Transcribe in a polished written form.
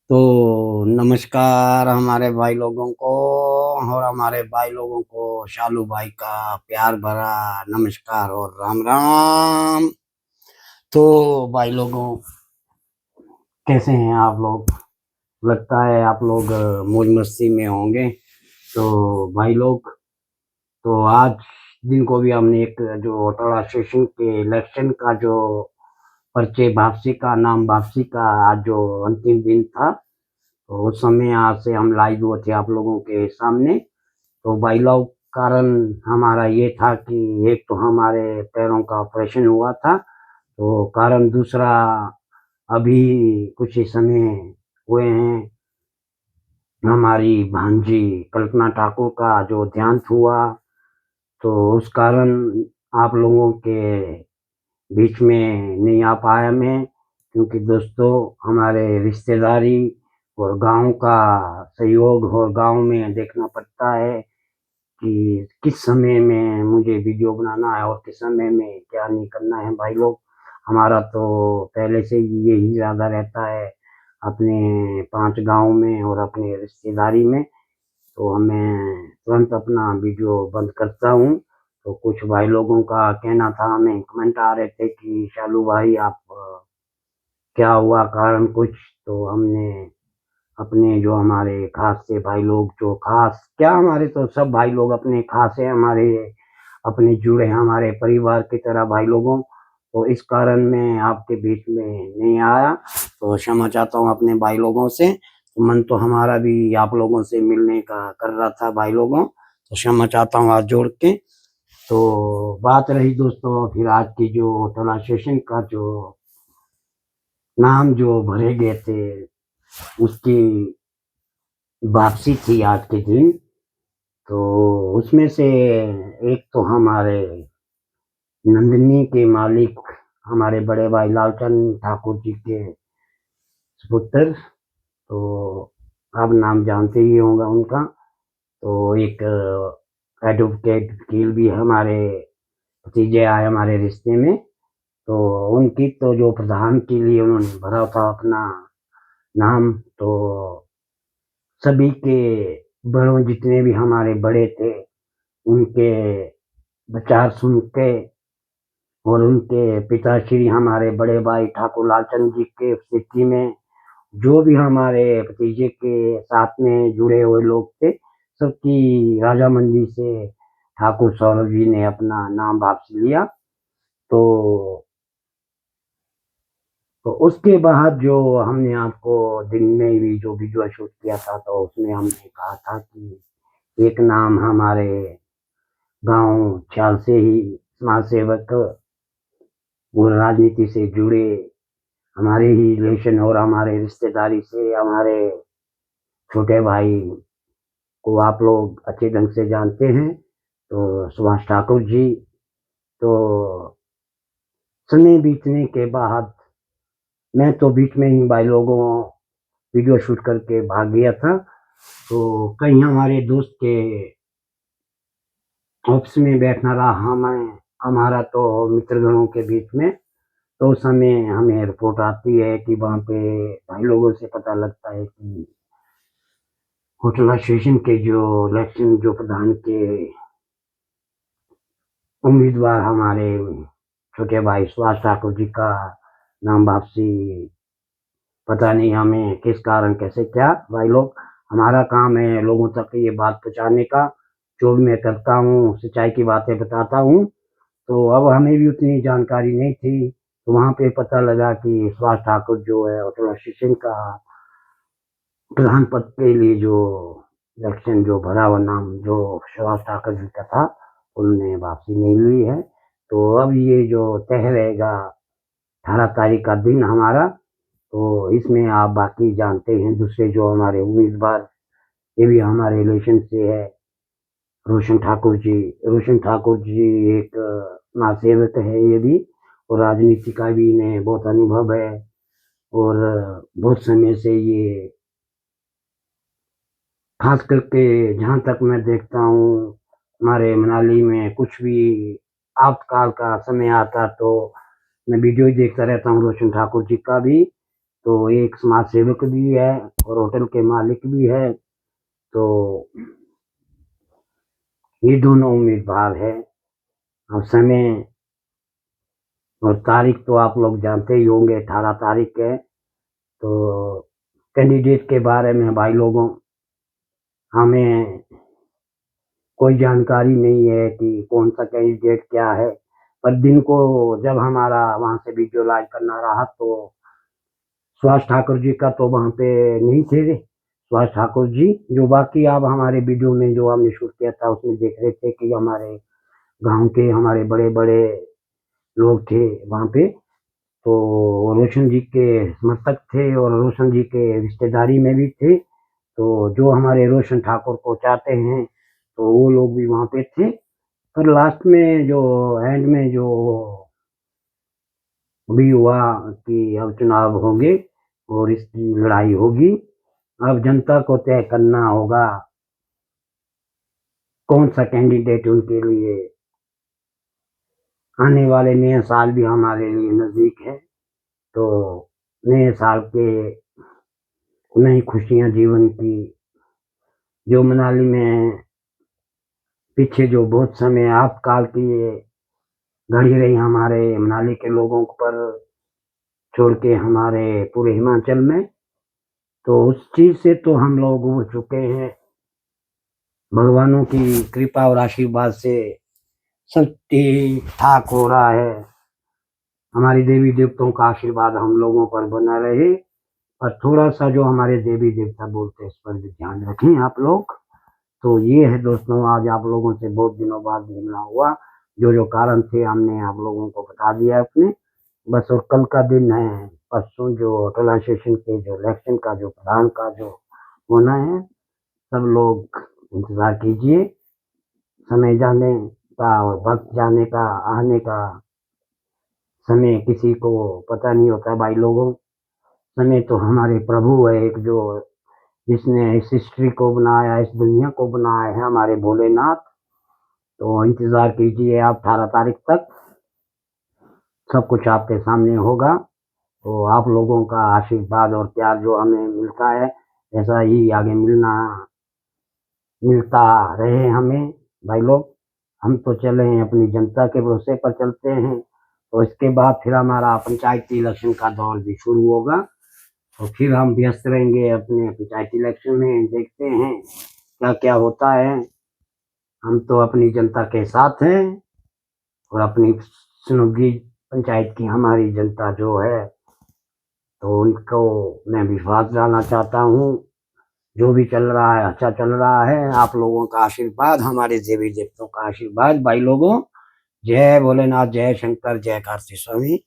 तो नमस्कार हमारे भाई लोगों को और हमारे भाई लोगों को शालू भाई का प्यार भरा नमस्कार और राम राम। तो भाई लोगों, कैसे हैं आप लोग? लगता है आप लोग मौज मस्ती में होंगे। तो भाई लोग, तो आज दिन को भी हमने एक जो अटल एसोसिएशन के इलेक्शन का जो पर्चे वापसी का नाम वापसी का आज जो अंतिम दिन था, तो उस समय आज से हम लाइव हुए थे आप लोगों के सामने। तो बाइलॉग कारण हमारा ये था कि एक तो हमारे पैरों का ऑपरेशन हुआ था, तो कारण दूसरा अभी कुछ ही समय हुए हैं हमारी भांजी कल्पना ठाकुर का जो देहांत हुआ। तो उस कारण आप लोगों के बीच में नहीं आ पाया मैं, क्योंकि दोस्तों हमारे रिश्तेदारी और गांव का सहयोग और गांव में देखना पड़ता है कि किस समय में मुझे वीडियो बनाना है और किस समय में क्या नहीं करना है। भाई लोग, हमारा तो पहले से ही यही इरादा रहता है अपने 5 गांव में और अपने रिश्तेदारी में। तो मैं तुरंत अपना वीडियो बंद करता हूँ। तो कुछ भाई लोगों का कहना था, हमें कमेंट आ रहे थे कि शालू भाई आप क्या हुआ कारण कुछ। तो हमने अपने जो हमारे खास से भाई लोग, जो खास क्या, हमारे तो सब भाई लोग अपने खास है, हमारे अपने जुड़े हैं हमारे परिवार की तरह भाई लोगों। तो इस कारण मैं आपके बीच में नहीं आया, तो क्षमा चाहता हूँ अपने भाई लोगों से। तो मन तो हमारा भी आप लोगों से मिलने का कर रहा था भाई लोगों, तो क्षमा चाहता हूँ हाथ जोड़ के। तो बात रही दोस्तों फिर आज की जो तला सेशन का जो नाम जो भरे गए थे उसकी वापसी थी आज के दिन। तो उसमें से एक तो हमारे नंदिनी के मालिक हमारे बड़े भाई लालचंद ठाकुर जी के सुपुत्र, तो आप नाम जानते ही होंगे उनका। तो एक एडवोकेट वकील भी हमारे भतीजे आए हमारे रिश्ते में। तो उनकी तो जो प्रधान के लिए उन्होंने भरा था अपना नाम, तो सभी के बड़ों जितने भी हमारे बड़े थे उनके विचार सुन के और उनके पिताश्री हमारे बड़े भाई ठाकुर लालचंद जी के स्थिति में जो भी हमारे भतीजे के साथ में जुड़े हुए लोग थे, सबकी राजामंदी से ठाकुर सौरभ जी ने अपना नाम वापस लिया। तो तो उसके बाद जो हमने आपको दिन में भी जो वीडियो शूट किया था, तो उसमें हमने कहा था कि एक नाम हमारे गांव ख्याल से ही समाज सेवक और राजनीति से जुड़े हमारे ही रिलेशन और हमारे रिश्तेदारी से हमारे छोटे भाई को आप लोग अच्छे ढंग से जानते हैं, तो सुभाष ठाकुर जी। तो समय बीतने के बाद मैं तो बीच में ही भाई लोगों वीडियो शूट करके भाग गया था। तो कहीं हमारे दोस्त के ऑफिस में बैठना रहा, हमें हमारा तो मित्रगणों के बीच में। तो उस समय हमें रिपोर्ट आती है कि वहाँ पे भाई लोगों से पता लगता है कि होटल एसोसिएशन के जो इलेक्शन जो प्रधान के उम्मीदवार हमारे छोटे भाई सुभाष ठाकुर जी का नाम वापसी, पता नहीं हमें किस कारण कैसे क्या। भाई लोग, हमारा काम है लोगों तक ये बात पहुंचाने का, जो भी मैं करता हूँ सच्चाई की बातें बताता हूँ। तो अब हमें भी उतनी जानकारी नहीं थी, तो वहाँ पे पता लगा कि सुभाष ठाकुर जो है होटल एसोसिएशन का प्रधान पद के लिए जो इलेक्शन जो भरा हुआ नाम जो सुभाष ठाकुर जी का था, उन्होंने वापसी नहीं ली है। तो अब ये जो तय रहेगा 18 तारीख का दिन हमारा, तो इसमें आप बाकी जानते हैं दूसरे जो हमारे उम्मीदवार, ये भी हमारे रिलेशन से है। रोशन ठाकुर जी, रोशन ठाकुर जी एक समाज सेवक है ये भी, और राजनीति का भी इन्हें बहुत अनुभव है। और बहुत समय से ये, खास करके जहाँ तक मैं देखता हूँ हमारे मनाली में कुछ भी आपातकाल का समय आता तो मैं वीडियो ही देखता रहता हूँ रोशन ठाकुर जी का भी। तो एक समाज सेवक भी है और होटल के मालिक भी है। तो ये दोनों उम्मीदवार है। अब समय और तारीख तो आप लोग जानते ही होंगे, 18 तारीख है। तो कैंडिडेट के बारे में भाई लोगों, हमें कोई जानकारी नहीं है कि कौन सा कैंडिडेट क्या है। पर दिन को जब हमारा वहाँ से वीडियो लाइव करना रहा तो सुभाष ठाकुर जी का तो वहाँ पे नहीं थे। सुभाष ठाकुर जी जो बाकी आप हमारे वीडियो में जो हमने शूट किया था उसमें देख रहे थे कि हमारे गांव के हमारे बड़े बड़े लोग थे वहाँ पे। तो रोशन जी के समर्थक थे और रोशन जी के रिश्तेदारी में भी थे। तो जो हमारे रोशन ठाकुर को चाहते हैं तो वो लोग भी वहाँ पे थे। पर लास्ट में जो एंड में जो भी हुआ कि अब चुनाव होंगे और इसकी लड़ाई होगी। अब जनता को तय करना होगा कौन सा कैंडिडेट उनके लिए। आने वाले नए साल भी हमारे लिए नजदीक है। तो नए साल के नई खुशियां जीवन की जो मनाली में पीछे जो बहुत समय आपातकाल की घड़ी रही हमारे मनाली के लोगों पर छोड़ के हमारे पूरे हिमाचल में, तो उस चीज से तो हम लोग उब चुके हैं। भगवानों की कृपा और आशीर्वाद से सब ठीक ठाक हो रहा है। हमारी देवी देवताओं का आशीर्वाद हम लोगों पर बना रहे। और थोड़ा सा जो हमारे देवी देवता बोलते हैं इस पर भी ध्यान रखें आप लोग। तो ये है दोस्तों, आज आप लोगों से बहुत दिनों बाद मिलना हुआ। जो जो कारण थे हमने आप लोगों को बता दिया अपने बस। और कल का दिन है, परसों जो होटल एसोसिएशन के जो इलेक्शन का जो प्रधान का जो होना है, सब लोग इंतजार कीजिए। समय जाने का और वक्त जाने का आने का समय किसी को पता नहीं होता भाई लोगों। समय तो हमारे प्रभु है एक जो जिसने इस हिस्ट्री को बनाया, इस दुनिया को बनाया है, हमारे भोलेनाथ। तो इंतजार कीजिए आप 18 तारीख तक, सब कुछ आपके सामने होगा। तो आप लोगों का आशीर्वाद और प्यार जो हमें मिलता है ऐसा ही आगे मिलता रहे हमें भाई लोग। हम तो चले हैं अपनी जनता के भरोसे पर चलते हैं। तो इसके बाद फिर हमारा पंचायती इलेक्शन का दौर भी शुरू होगा। तो फिर हम व्यस्त रहेंगे अपने पंचायती इलेक्शन में, देखते हैं क्या क्या होता है। हम तो अपनी जनता के साथ हैं और अपनी सुनोगी पंचायत की हमारी जनता जो है तो उनको मैं विश्वास दिलाना चाहता हूँ। जो भी चल रहा है अच्छा चल रहा है। आप लोगों का आशीर्वाद, हमारे देवी देवताओं का आशीर्वाद भाई लोगों। जय भोलेनाथ, जय शंकर, जय कार्तिक स्वामी।